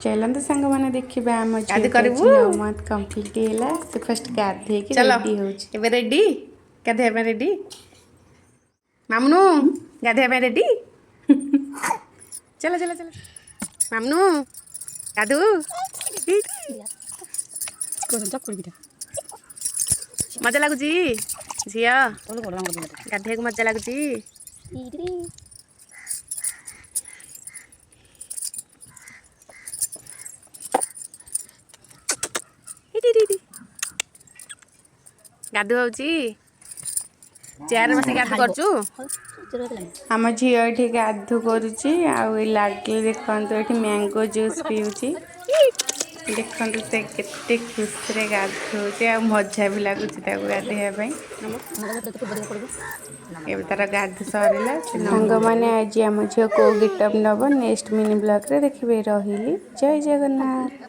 चलते सांग मैंने देखा आम गाधी करू 9 मंथ कंप्लीट है से फर्स्ट गाधे चलो रेडी हो एबे रेडी गाधे रेडी मामनू गाधे रेडी चलो चलो चलो मामनू गाधु मजा लगुच झी गाधे को मजा लगुच गाधु हो चेयर बस गाधु कर आम झी ये गाधु करुच्ची लाडली देखते ये मैंगो जूस पीऊँगी देखते से केते खुशी गाधोचे आ मजा भी लगुच गाधेवाई एवं तार गाध सरला सांग मैंने आज आम झील को गिफ्ट नब नेक्स्ट मिनी ब्लॉग रे देखिए रही जय जगन्नाथ।